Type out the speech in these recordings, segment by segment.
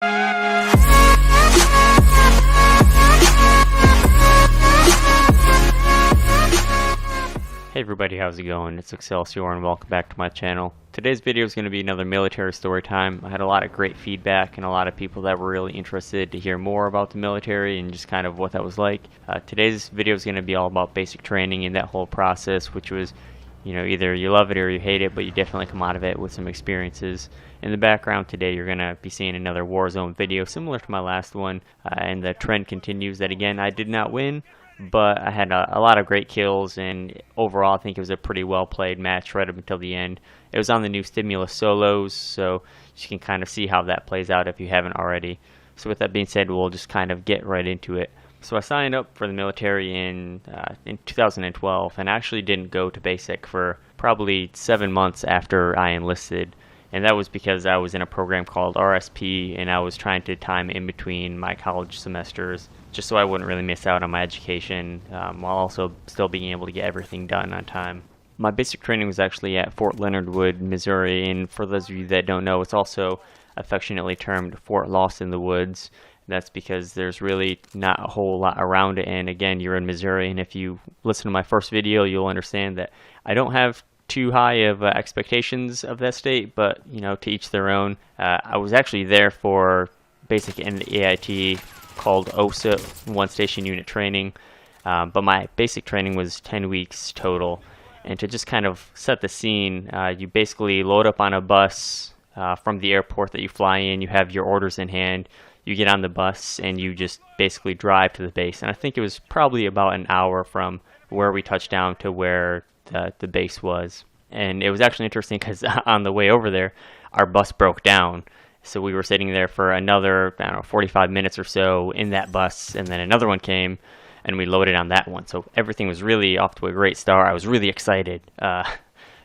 Hey everybody, how's it going? It's Excelsior and welcome back to my channel. Today's video is going to be another military story time. I had a lot of great feedback and a lot of people that were really interested to hear more about the military and just kind of what that was like. Today's video is going to be all about basic training and that whole process, which was, either you love it or you hate it, but you definitely come out of it with some experiences. In the background today, you're going to be seeing another Warzone video similar to my last one, and the trend continues that again, I did not win, but I had a lot of great kills, and overall I think it was a pretty well played match right up until the end. It was on the new Stimulus Solos, so you can kind of see how that plays out if you haven't already. So with that being said, we'll just kind of get right into it. So I signed up for the military in 2012, and actually didn't go to basic for probably 7 months after I enlisted. And that was because I was in a program called RSP, and I was trying to time in between my college semesters just so I wouldn't really miss out on my education, while also still being able to get everything done on time. My basic training was actually at Fort Leonard Wood, Missouri, and for those of you that don't know, it's also affectionately termed Fort Lost in the Woods. That's because there's really not a whole lot around it, and again, you're in Missouri, and if you listen to my first video, you'll understand that I don't have too high of expectations of that state, but to each their own. I was actually there for basic and AIT called OSA, one station unit training, but my basic training was 10 weeks total. And to just kind of set the scene, you basically load up on a bus from the airport that you fly in, you have your orders in hand, you get on the bus, and you just basically drive to the base. And I think it was probably about an hour from where we touched down to where the base was. And it was actually interesting because on the way over there, our bus broke down. So we were sitting there for another, 45 minutes or so in that bus, and then another one came, and we loaded on that one. So everything was really off to a great start. I was really excited.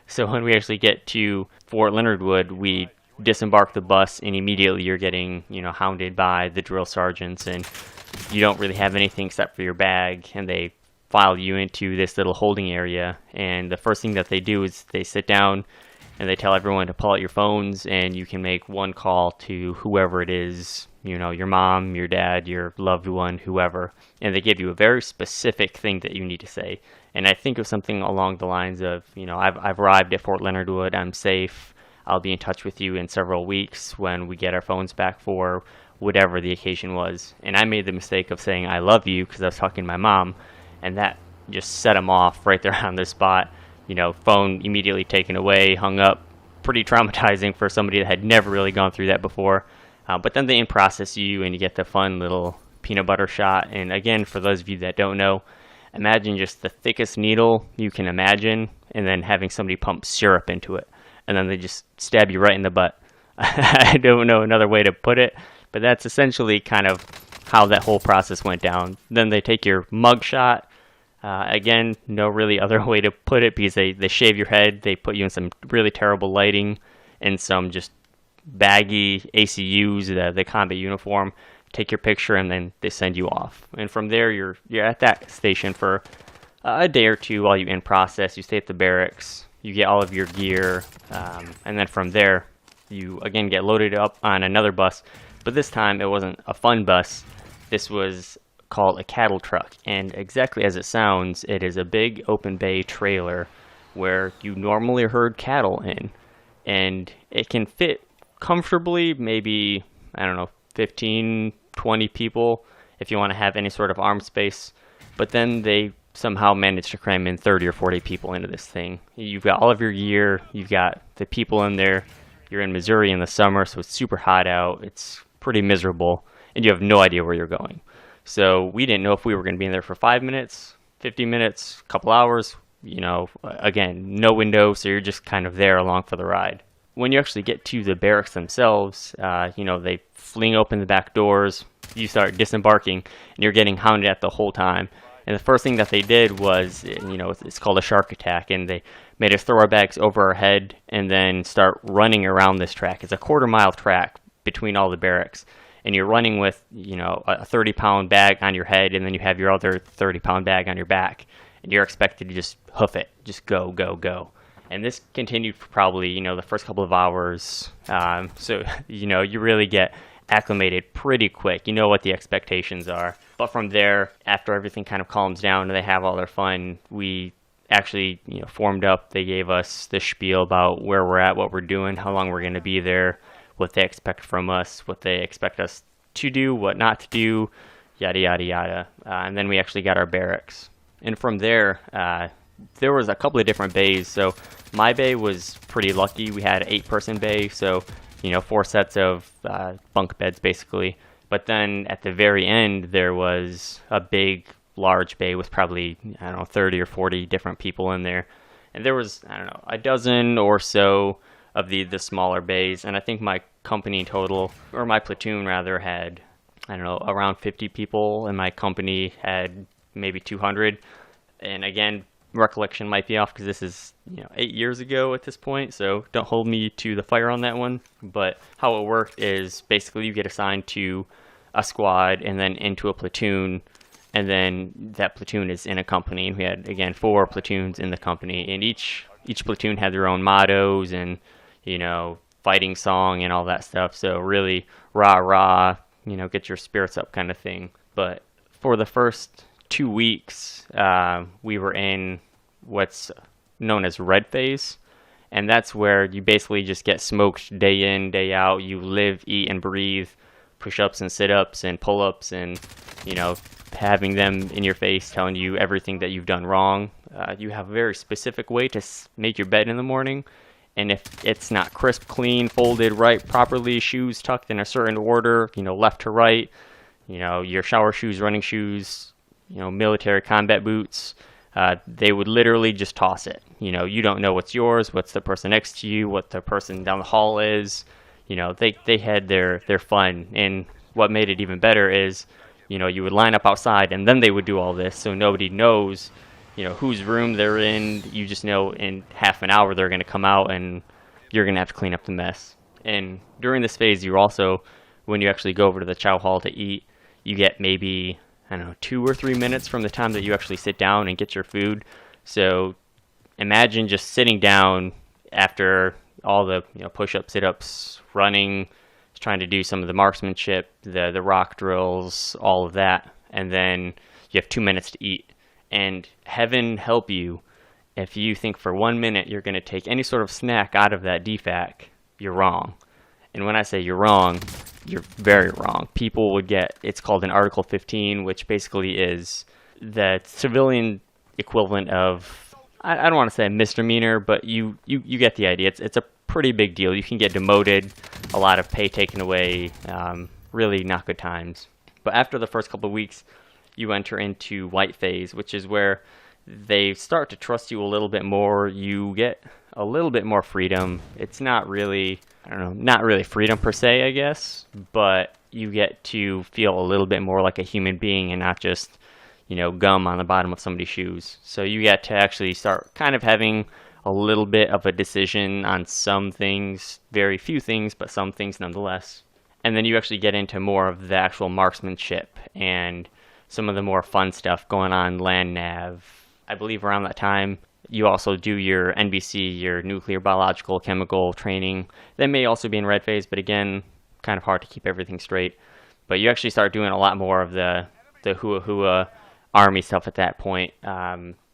So when we actually get to Fort Leonard Wood, we disembark the bus, and immediately you're getting, hounded by the drill sergeants, and you don't really have anything except for your bag, and they file you into this little holding area. And the first thing that they do is they sit down and they tell everyone to pull out your phones, and you can make one call to whoever it is, your mom, your dad, your loved one, whoever. And they give you a very specific thing that you need to say. And I think of something along the lines of, I've arrived at Fort Leonard Wood, I'm safe, I'll be in touch with you in several weeks when we get our phones back for whatever the occasion was. And I made the mistake of saying I love you because I was talking to my mom, and that just set them off right there on the spot. Phone immediately taken away, hung up. Pretty traumatizing for somebody that had never really gone through that before. But then they in-process you, and you get the fun little peanut butter shot. And again, for those of you that don't know, imagine just the thickest needle you can imagine, and then having somebody pump syrup into it. And then they just stab you right in the butt. I don't know another way to put it, but that's essentially kind of how that whole process went down. Then they take your mug shot. Again, no really other way to put it, because they shave your head, they put you in some really terrible lighting and some just baggy ACUs, the combat uniform, take your picture, and then they send you off. And from there, you're at that station for a day or two while you in process. You stay at the barracks, you get all of your gear, and then from there, you again get loaded up on another bus. But this time, it wasn't a fun bus. This was called a cattle truck, and exactly as it sounds, it is a big open bay trailer where you normally herd cattle in, and it can fit comfortably maybe 15-20 people if you want to have any sort of arm space. But then they somehow managed to cram in 30 or 40 people into this thing. You've got all of your gear, you've got the people in there, you're in Missouri in the summer, so it's super hot out, it's pretty miserable, and you have no idea where you're going. So we didn't know if we were going to be in there for 5 minutes, 50 minutes, a couple hours. Again, no window, so you're just kind of there along for the ride. When you actually get to the barracks themselves, they fling open the back doors, you start disembarking, and you're getting hounded at the whole time. And the first thing that they did was, it's called a shark attack, and they made us throw our bags over our head and then start running around this track. It's a quarter-mile track between all the barracks. And you're running with, a 30-pound bag on your head, and then you have your other 30-pound bag on your back. And you're expected to just hoof it, just go, go, go. And this continued for probably, the first couple of hours. So, you really get acclimated pretty quick. You know what the expectations are. But from there, after everything kind of calms down and they have all their fun, we actually, formed up. They gave us the spiel about where we're at, what we're doing, how long we're going to be there, what they expect from us, what they expect us to do, what not to do, yada, yada, yada. And then we actually got our barracks. And from there, there was a couple of different bays. So my bay was pretty lucky. We had an 8-person bay, so 4 sets of bunk beds basically. But then at the very end, there was a big, large bay with probably 30 or 40 different people in there, and there was a dozen or so of the smaller bays. And I think my company total, or my platoon rather, had around 50 people, and my company had maybe 200. And again, recollection might be off because this is 8 years ago at this point, so don't hold me to the fire on that one. But how it worked is basically you get assigned to a squad and then into a platoon, and then that platoon is in a company. And we had, again, 4 platoons in the company, and each platoon had their own mottos and fighting song and all that stuff. So really rah rah, get your spirits up kind of thing. But for the first 2 weeks, we were in what's known as red phase, and that's where you basically just get smoked day in, day out. You live, eat, and breathe push-ups and sit-ups and pull-ups, and having them in your face telling you everything that you've done wrong. You have a very specific way to make your bed in the morning, and if it's not crisp, clean, folded right properly, shoes tucked in a certain order, left to right, your shower shoes, running shoes, military combat boots, they would literally just toss it. You don't know what's yours, what's the person next to you, what the person down the hall is. They had their fun. And what made it even better is, you would line up outside and then they would do all this, so nobody knows, whose room they're in. You just know in half an hour they're going to come out and you're going to have to clean up the mess. And during this phase, you also, when you actually go over to the chow hall to eat, you get maybe 2 or 3 minutes from the time that you actually sit down and get your food. So imagine just sitting down after all the push-ups, sit-ups, running, trying to do some of the marksmanship, the rock drills, all of that, and then you have 2 minutes to eat. And heaven help you if you think for 1 minute you're going to take any sort of snack out of that DFAC. You're wrong. And when I say you're wrong, you're very wrong. People would get, it's called an Article 15, which basically is the civilian equivalent of, I don't want to say a misdemeanor, but you get the idea. It's a pretty big deal. You can get demoted, a lot of pay taken away, really not good times. But after the first couple of weeks, you enter into white phase, which is where they start to trust you a little bit more. You get a little bit more freedom. It's not really, not really freedom per se, I guess, but you get to feel a little bit more like a human being and not just, gum on the bottom of somebody's shoes. So you get to actually start kind of having a little bit of a decision on some things, very few things, but some things nonetheless. And then you actually get into more of the actual marksmanship and some of the more fun stuff going on land nav. I believe around that time, you also do your NBC, your nuclear, biological, chemical training. That may also be in red phase, but again, kind of hard to keep everything straight. But you actually start doing a lot more of the hua hua army stuff at that point.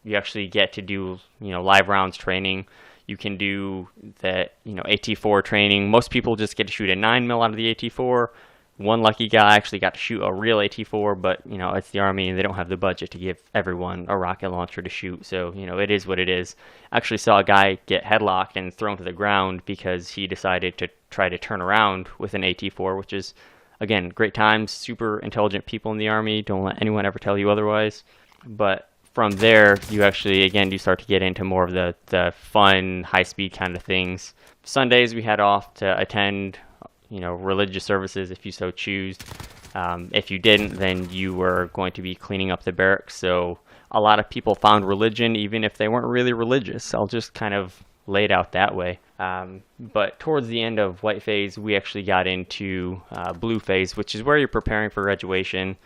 You actually get to do, live rounds training. You can do the, AT4 training. Most people just get to shoot a 9mm out of the AT4. One lucky guy actually got to shoot a real AT4, but, it's the Army and they don't have the budget to give everyone a rocket launcher to shoot. So, it is what it is. I actually saw a guy get headlocked and thrown to the ground because he decided to try to turn around with an AT4, which is, again, great times. Super intelligent people in the Army. Don't let anyone ever tell you otherwise. But from there, you actually, again, you start to get into more of the fun, high-speed kind of things. Sundays we had off to attend religious services if you so choose. If you didn't, then you were going to be cleaning up the barracks. So a lot of people found religion even if they weren't really religious. I'll just kind of lay it out that way. But towards the end of white phase, we actually got into blue phase, which is where you're preparing for graduation.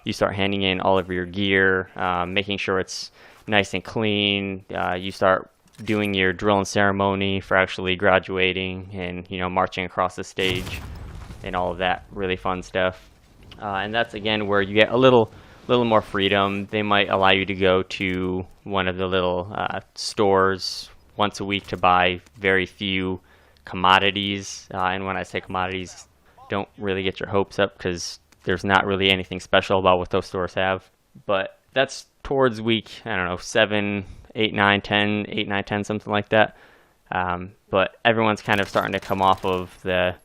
You start handing in all of your gear, making sure it's nice and clean. You start doing your drill and ceremony for actually graduating and marching across the stage. and all of that really fun stuff. And that's again where you get a little more freedom. They might allow you to go to one of the little stores once a week to buy very few commodities. And when I say commodities, don't really get your hopes up, because there's not really anything special about what those stores have. But that's towards week, I don't know, 7, 8, 9, 10, 8, 9, 10, something like that. But everyone's kind of starting to come off of the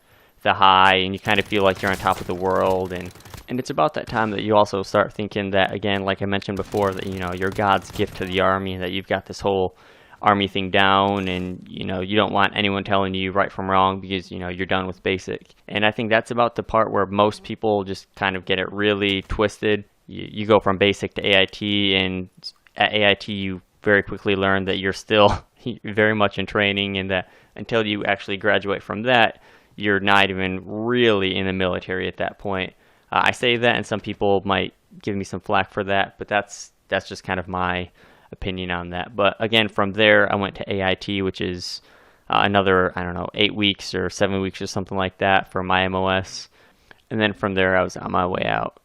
high, and you kind of feel like you're on top of the world. And it's about that time that you also start thinking that, again, like I mentioned before, that, you know, you're God's gift to the Army, that you've got this whole Army thing down, and, you know, you don't want anyone telling you right from wrong, because, you know, you're done with basic. And I think that's about the part where most people just kind of get it really twisted. You go from basic to AIT, and at AIT you very quickly learn that you're still very much in training, and that until you actually graduate from that, you're not even really in the military at that point. I say that, and some people might give me some flack for that, but that's just kind of my opinion on that. But again, from there, I went to AIT, which is another, I don't know, 8 weeks or 7 weeks or something like that for my MOS. And then from there, I was on my way out.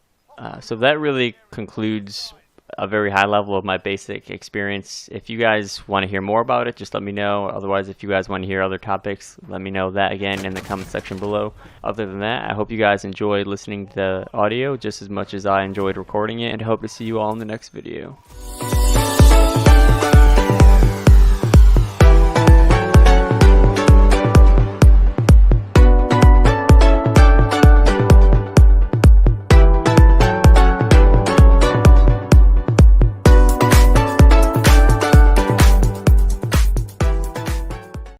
So that really concludes a very high level of my basic experience. If you guys want to hear more about it, just let me know. Otherwise, if you guys want to hear other topics, let me know that again in the comment section below. Other than that, I hope you guys enjoyed listening to the audio just as much as I enjoyed recording it, and I hope to see you all in the next video.